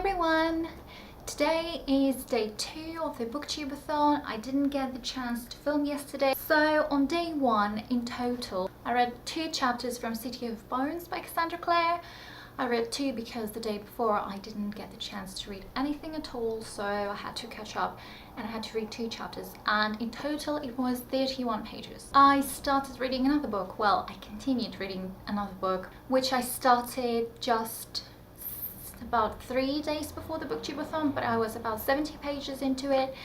everyone! Today is day 2 of the BookTubeAthon. I didn't get the chance to film yesterday. So on day 1 in total, I read 2 chapters from City of Bones by Cassandra Clare. I read 2 because the day before I didn't get the chance to read anything at all, so I had to catch up and I had to read 2 chapters, and in total it was 31 pages. I started reading another book. Well, I continued reading another book, which I started just about 3 days before the BookTubeAthon, but I was about 70 pages into it,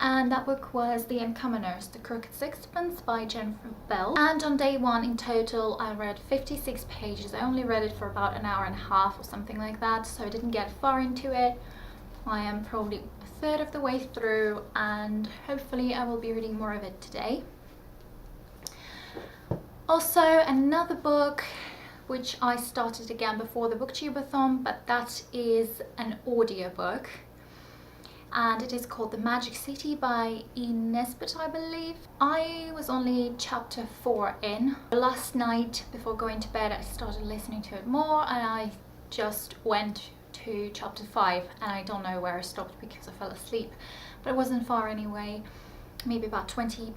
and that book was The Uncommoners, The Crooked Sixpence by Jennifer Bell. And on day 1 in total I read 56 pages. I only read it for about an hour and a half or something like that, so I didn't get far into it. I am probably a third of the way through, and hopefully I will be reading more of it today. Also, another book which I started again before the BookTubeAthon, but that is an audiobook, and it is called The Magic City by Ian Nesbitt, I believe. I was only chapter 4 in. Last night before going to bed I started listening to it more, and I just went to chapter 5, and I don't know where I stopped because I fell asleep, but it wasn't far anyway, maybe about 20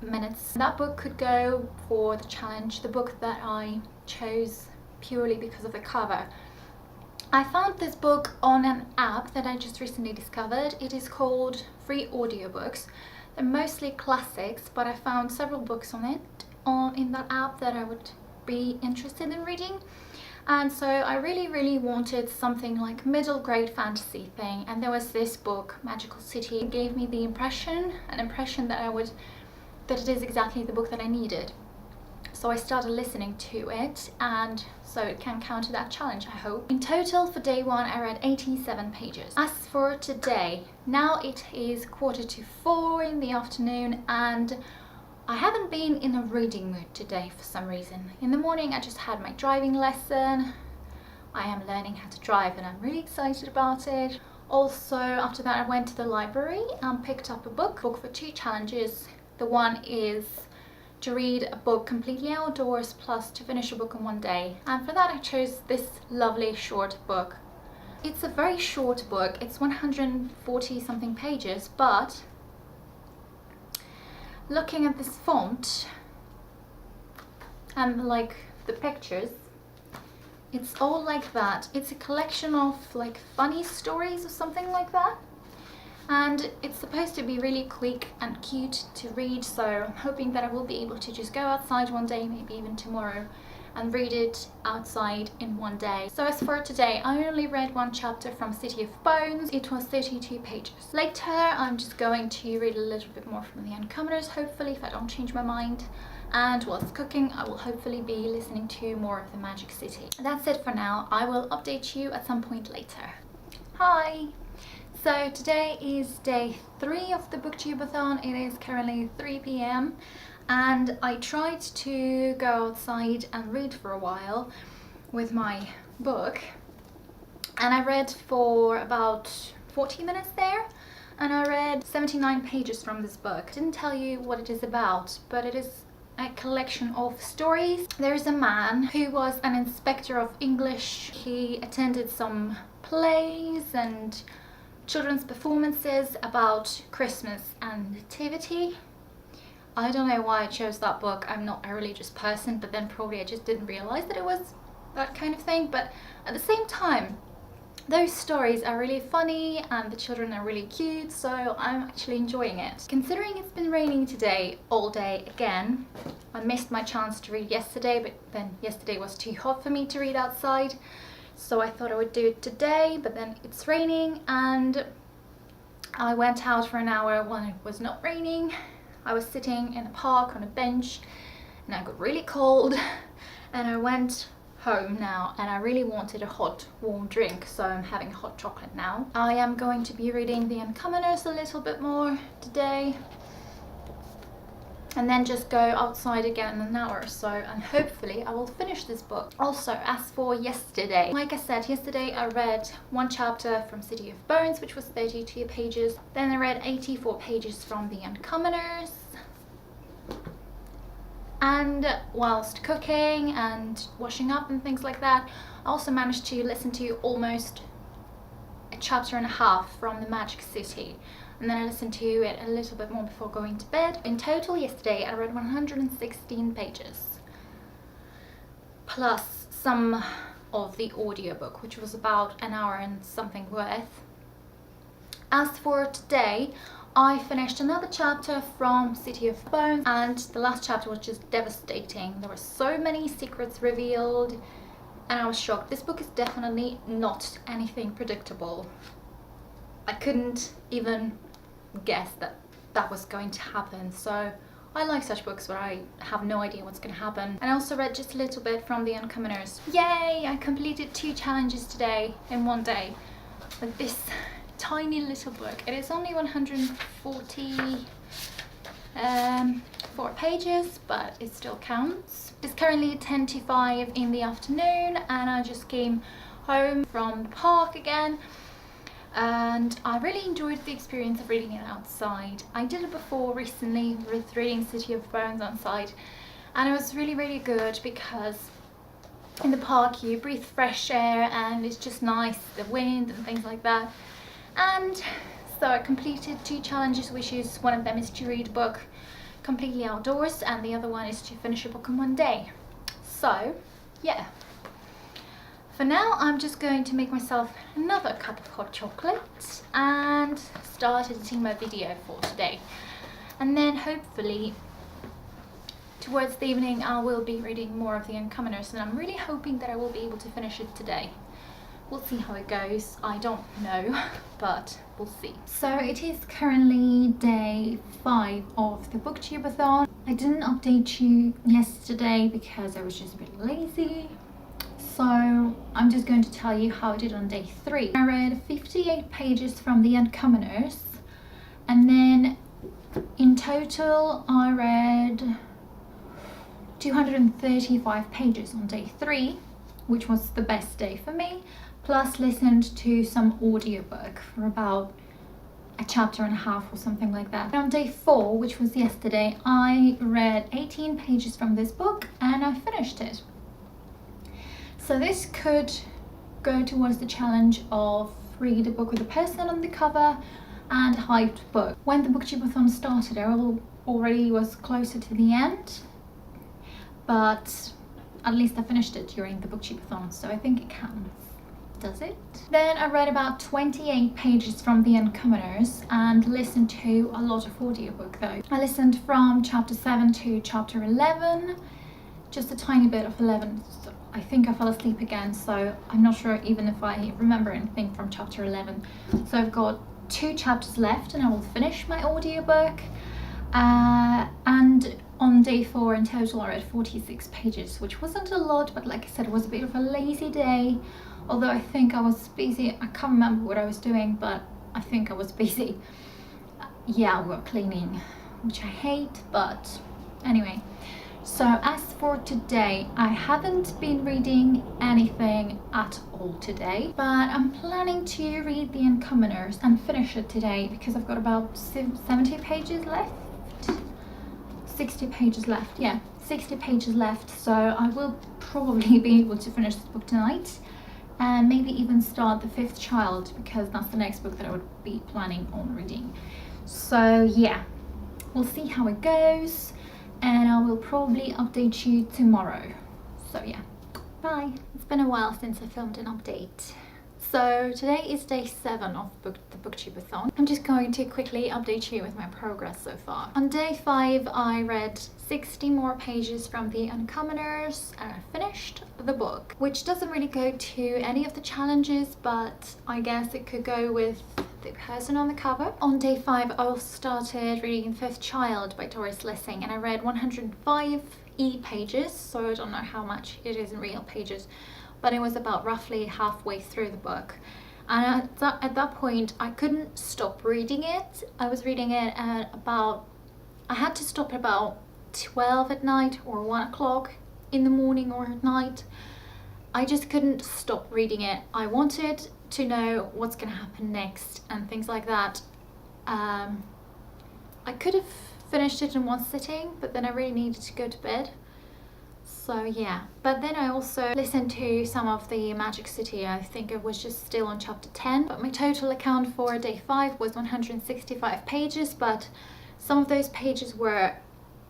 minutes. That book could go for the challenge, the book that I chose purely because of the cover. I found this book on an app that I just recently discovered. It is called Free Audiobooks. They're mostly classics, but I found several books on it in that app that I would be interested in reading. And so I really wanted something like middle grade fantasy thing, and there was this book, Magical City. It gave me the impression that it is exactly the book that I needed. So I started listening to it, and so it can count to that challenge, I hope. In total for day 1 I read 87 pages. As for today, now it is 3:45 in the afternoon, and I haven't been in a reading mood today for some reason. In the morning I just had my driving lesson. I am learning how to drive and I'm really excited about it. Also, after that I went to the library and picked up a book for 2 challenges. The one is to read a book completely outdoors plus to finish a book in 1 day, and for that I chose this lovely short book. It's a very short book, it's 140 something pages, but looking at this font and like the pictures, it's all like that. It's a collection of like funny stories or something like that. And it's supposed to be really quick and cute to read, so I'm hoping that I will be able to just go outside one day, maybe even tomorrow, and read it outside in 1 day. So as for today, I only read 1 chapter from City of Bones. It was 32 pages. Later I'm just going to read a little bit more from The Uncommoners, hopefully, if I don't change my mind. And whilst cooking I will hopefully be listening to more of The Magic City. That's it for now. I will update you at some point later. Hi! So today is day 3 of the BookTubeAthon. It is currently 3 p.m. and I tried to go outside and read for a while with my book, and I read for about 40 minutes there, and I read 79 pages from this book. I didn't tell you what it is about, but it is a collection of stories. There is a man who was an inspector of English. He attended some plays and children's performances about Christmas and nativity. I don't know why I chose that book. I'm not a religious person, but then probably I just didn't realize that it was that kind of thing. But at the same time, those stories are really funny and the children are really cute, so I'm actually enjoying it. Considering it's been raining today all day again, I missed my chance to read yesterday, but then yesterday was too hot for me to read outside. So I thought I would do it today, but then it's raining, and I went out for an hour when it was not raining. I was sitting in a park on a bench and I got really cold, and I went home now and I really wanted a hot warm drink, so I'm having hot chocolate now. I am going to be reading The Uncommoners a little bit more today, and then just go outside again in an hour or so, and hopefully I will finish this book. Also, as for yesterday, like I said, yesterday I read 1 chapter from City of Bones, which was 32 pages. Then I read 84 pages from The Uncommoners. And whilst cooking and washing up and things like that, I also managed to listen to almost a chapter and a half from the Magic City, and then I listened to it a little bit more before going to bed. In total yesterday I read 116 pages, plus some of the audiobook, which was about an hour and something worth. As for today, I finished another chapter from City of Bones, and the last chapter was just devastating. There were so many secrets revealed and I was shocked. This book is definitely not anything predictable. I couldn't even guess that that was going to happen. So I like such books where I have no idea what's going to happen. And I also read just a little bit from The Uncommoners. Yay! I completed 2 challenges today in one day with this tiny little book. It is only 144 pages, but it still counts. It's currently 10 to 5 in the afternoon, and I just came home from the park again, and I really enjoyed the experience of reading it outside. I did it before recently with reading City of Bones outside, and it was really good because in the park you breathe fresh air and it's just nice, the wind and things like that. And so I completed 2 challenges, which is, one of them is to read a book completely outdoors and the other one is to finish a book in one day. So yeah, for now I'm just going to make myself another cup of hot chocolate and start editing my video for today, and then hopefully towards the evening I will be reading more of The Uncommoners, and I'm really hoping that I will be able to finish it today. We'll see how it goes. I don't know, but we'll see. So it is currently day 5 of the BookTubeAthon. I didn't update you yesterday because I was just a bit lazy. So I'm just going to tell you how I did on day 3. I read 58 pages from The Uncommoners, and then in total I read 235 pages on day 3, which was the best day for me, plus listened to some audiobook for about a chapter and a half or something like that. And on day 4, which was yesterday, I read 18 pages from this book and I finished it. So this could go towards the challenge of read a book with a person on the cover and hyped book. When the BookTubeAthon started, I already was closer to the end, but at least I finished it during the BookTubeAthon, so I think it counts. Does it? Then I read about 28 pages from The Uncommoners and listened to a lot of audiobook though. I listened from chapter 7 to chapter 11, just a tiny bit of 11. So I think I fell asleep again, so I'm not sure even if I remember anything from chapter 11. So I've got 2 chapters left and I will finish my audiobook. And on day 4 in total I read 46 pages, which wasn't a lot, but like I said, it was a bit of a lazy day. Although I think I was busy, I can't remember what I was doing, but I think I was busy. Yeah, we were cleaning, which I hate, but anyway. So as for today, I haven't been reading anything at all today, but I'm planning to read The Uncommoners and finish it today because I've got about 70 pages left. 60 pages left, yeah, 60 pages left, so I will probably be able to finish this book tonight and maybe even start The Fifth Child, because that's the next book that I would be planning on reading. So yeah, we'll see how it goes and I will probably update you tomorrow. So yeah, bye. It's been a while since I filmed an update. So today is day 7 of the BookTubeAthon. I'm just going to quickly update you with my progress so far. On day 5 I read 60 more pages from The Uncommoners and I finished the book, which doesn't really go to any of the challenges, but I guess it could go with the person on the cover. On day 5 I also started reading Fifth Child by Doris Lessing and I read 105 pages, so I don't know how much it is in real pages, but it was about roughly halfway through the book. And at that point I couldn't stop reading it. I was reading it at about, I had to stop at about 12 at night or 1 o'clock in the morning or at night. I just couldn't stop reading it. I wanted to know what's gonna happen next and things like that. I could have finished it in one sitting, but then I really needed to go to bed. So yeah, but then I also listened to some of the Magic City. I think I was just still on chapter 10, but my total account for day 5 was 165 pages, but some of those pages were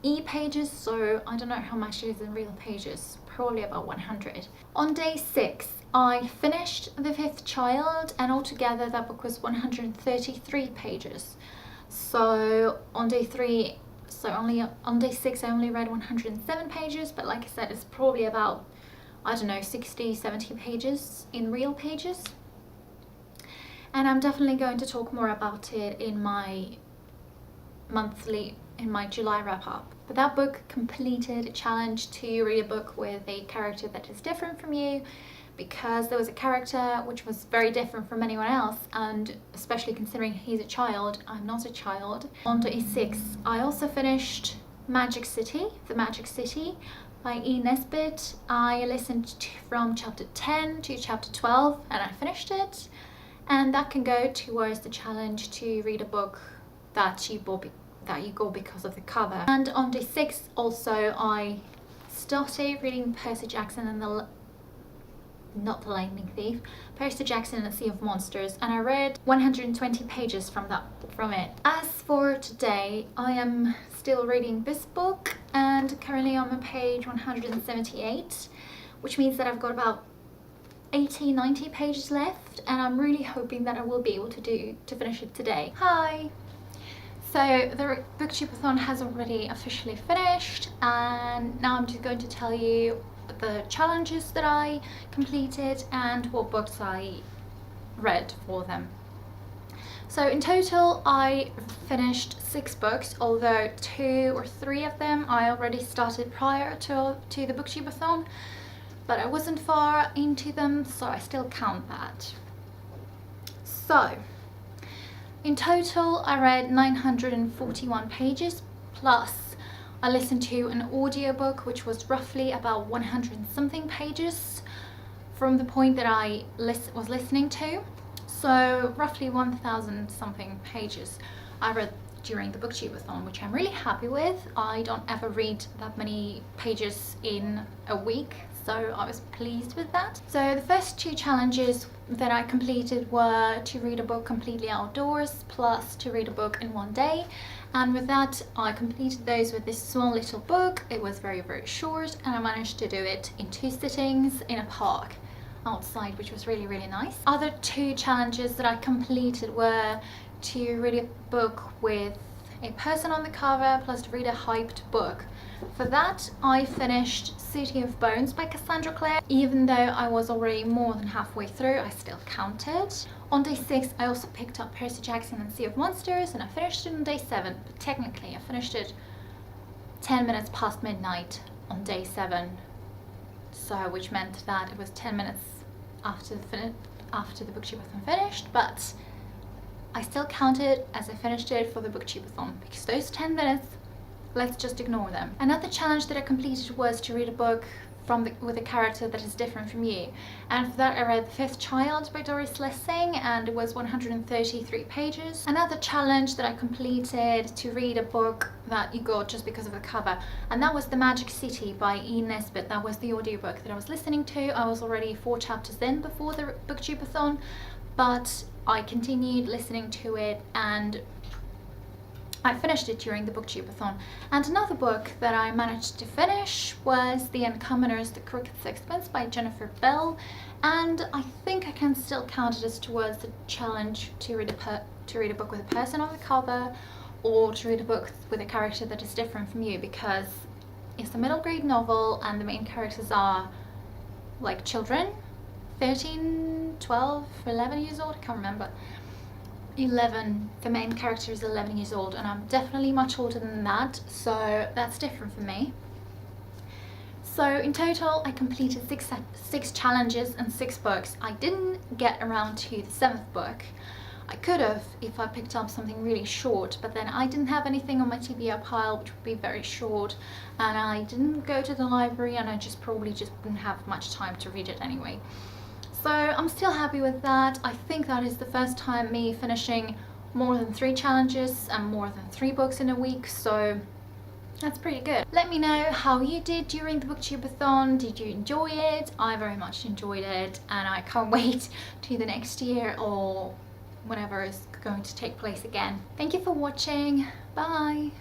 e-pages, so I don't know how much it is in real pages, probably about 100. On day 6 I finished The Fifth Child, and altogether that book was 133 pages. So on day 3, so only on day 6 I only read 107 pages, but like I said, it's probably about, I don't know, 60-70 pages in real pages. And I'm definitely going to talk more about it in my July wrap up. But that book completed a challenge to read a book with a character that is different from you, because there was a character which was very different from anyone else, and especially considering he's a child, I'm not a child. On day 6 I also finished Magic City, The Magic City by E. Nesbit. I listened from chapter 10 to chapter 12 and I finished it, and that can go towards the challenge to read a book that you go because of the cover. And on day 6 also I started reading Percy Jackson and not the Lightning Thief, Percy Jackson and the Sea of Monsters, and I read 120 pages from it. As for today, I am still reading this book, and currently I'm on page 178, which means that I've got about 80-90 pages left, and I'm really hoping that I will be able to finish it today. Hi! So the BookTubeAthon has already officially finished, and now I'm just going to tell you the challenges that I completed and what books I read for them. So in total I finished 6 books, although 2 or 3 of them I already started prior to the BookTubeAthon, but I wasn't far into them, so I still count that. So in total I read 941 pages, plus I listened to an audiobook which was roughly about 100 and something pages from the point that I was listening to. So roughly 1,000 something pages I read during the BookTubeAthon, which I'm really happy with. I don't ever read that many pages in a week, so I was pleased with that. So the first 2 challenges that I completed were to read a book completely outdoors, plus to read a book in 1 day. And with that, I completed those with this small little book. It was very, very short, and I managed to do it in 2 sittings in a park outside, which was really, really nice. Other 2 challenges that I completed were to read a book with a person on the cover, plus to read a hyped book. For that, I finished City of Bones by Cassandra Clare. Even though I was already more than halfway through, I still counted. On day 6, I also picked up Percy Jackson and Sea of Monsters, and I finished it on day 7, but technically I finished it 10 minutes past midnight on day 7, so which meant that it was 10 minutes after the BookTubeAthon finished, but I still counted as I finished it for the BookTubeAthon, because those 10 minutes, let's just ignore them. Another challenge that I completed was to read a book with a character that is different from you, and for that I read The Fifth Child by Doris Lessing, and it was 133 pages. Another challenge that I completed to read a book that you got just because of the cover, and that was The Magic City by E. Nesbit. That was the audiobook that I was listening to. I was already 4 chapters in before the BookTubeAthon, but I continued listening to it and I finished it during the BookTubeAthon. And another book that I managed to finish was The Uncommoners, The Crooked Sixpence by Jennifer Bell, and I think I can still count it as towards the challenge to read a book with a person on the cover, or to read a book with a character that is different from you, because it's a middle grade novel and the main characters are like children, 13, 12, 11 years old, I can't remember. 11, the main character is 11 years old, and I'm definitely much older than that, so that's different for me. So in total I completed 6 challenges and 6 books. I didn't get around to the 7th book. I could have if I picked up something really short, but then I didn't have anything on my TBR pile which would be very short, and I didn't go to the library, and I probably wouldn't have much time to read it anyway. So I'm still happy with that. I think that is the first time me finishing more than 3 challenges and more than 3 books in a week, so That's pretty good. Let me know how you did during the BookTubeAthon. Did you enjoy it? I very much enjoyed it, and I can't wait to the next year or whatever is going to take place again. Thank you for watching. Bye.